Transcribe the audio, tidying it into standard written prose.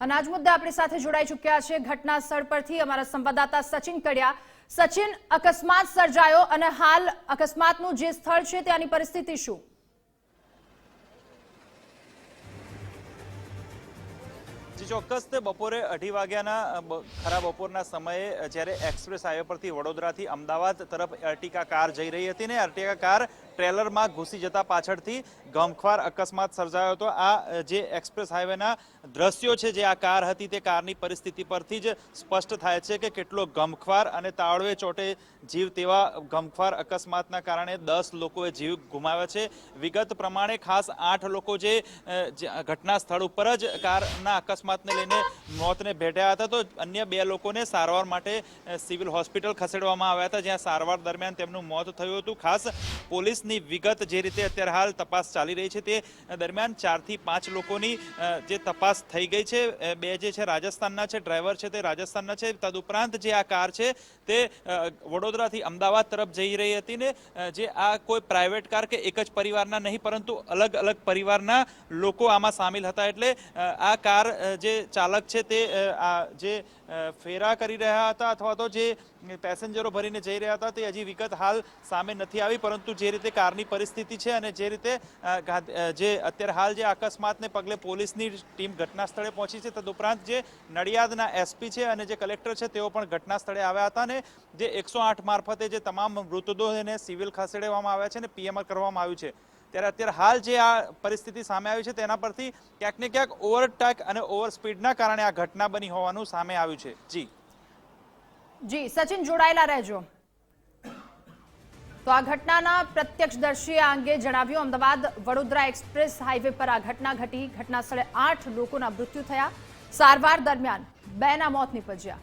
અનાજ મુદ્દે આપણી સાથે જોડાઈ ચૂક્યા છે ઘટના સ્થળ પરથી અમારા સંવાદદાતા સચિન કડિયા। સચિન, અકસ્માત સર્જાયો અને હાલ અકસ્માતનું જે સ્થળ છે ત્યાંની પરિસ્થિતિ શું? ચોક્કસ બપોરે 2:30 વાગ્યાના ખરા બપોરના સમયે જ્યારે એક્સપ્રેસ હાઈવે પરથી વડોદરાથી અમદાવાદ તરફ અર્ટિકા કાર જઈ રહી હતી ને અર્ટિકા કાર ટ્રેલરમાં ઘૂસી જતા પાછળથી ગમખ્વાર અકસ્માત સર્જાયો હતો। આ જે એક્સપ્રેસ હાઈવેના દ્રશ્યો છે જે આ કાર હતી તે કારની પરિસ્થિતિ પરથી જ સ્પષ્ટ થાય છે કે કેટલો ગમખ્વાર અને તાળવે ચોટે જીવ તેવા ગમખ્વાર અકસ્માતના કારણે 10 લોકોએ જીવ ગુમાવ્યા છે। વિગત પ્રમાણે ખાસ 8 લોકો જે ઘટના સ્થળ ઉપર જ કારના અકસ્માતને લઈને મોતને ભેટ્યા હતા તો અન્ય 2 લોકોને સારવાર માટે સિવિલ હોસ્પિટલ ખસેડવામાં આવ્યા હતા જ્યાં સારવાર દરમિયાન તેમનું મોત થયું હતું। ખાસ પોલીસની વિગત જે રીતે અત્યારે હાલ તપાસ ચાલી રહી છે તે દરમિયાન 4 થી 5 લોકોની જે તપાસ થઈ ગઈ છે। 2 જે છે રાજસ્થાનના છે, ડ્રાઈવર છે તે રાજસ્થાનના છે, તદુપરાંત જે આ કાર છે તે વડોદરાથી અમદાવાદ તરફ જઈ રહી હતી ને જે આ કોઈ પ્રાઇવેટ કાર કે એક જ પરિવારના નહીં પરંતુ અલગ અલગ પરિવારના લોકો આમાં સામેલ હતા। એટલે આ કાર જે ચાલક છે તે જે ફેરા કરી રહ્યા હતા અથવા તો જે પેસેન્જરો ભરીને જઈ રહ્યા હતા તે હજી વિગત હાલ સામે નથી આવી પરંતુ જે રીતે કારની પરિસ્થિતિ છે અને જે રીતે જે અત્યારે હાલ જે અકસ્માતને પગલે પોલીસની ટીમ ઘટના સ્થળે પહોંચી છે તદુપરાંત જે નડિયાદના એસપી છે અને જે કલેક્ટર છે તેઓ પણ ઘટના સ્થળે આવ્યા હતા ને જે 108 મારફતે જે તમામ મૃતદેહોને સિવિલ ખસેડવામાં આવ્યા છે અને પીએમઆર કરવામાં આવ્યું છે। ત્યારે અત્યારે હાલ જે આ પરિસ્થિતિ સામે આવી છે તેના પરથી ક્યાંક ને ક્યાંક ઓવરટેક અને ઓવર સ્પીડના કારણે આ ઘટના બની હોવાનું સામે આવ્યું છે। જી સચિન, જોડાયેલા રહેજો। તો આ ઘટનાના પ્રત્યક્ષદર્શીએ આ અંગે જણાવ્યું। અમદાવાદ વડોદરા એક્સપ્રેસ હાઈવે પર આ ઘટના ઘટી। ઘટના સ્થળે 8 લોકોના મૃત્યુ થયા। સારવાર દરમિયાન 2ના મોત નીપજ્યા।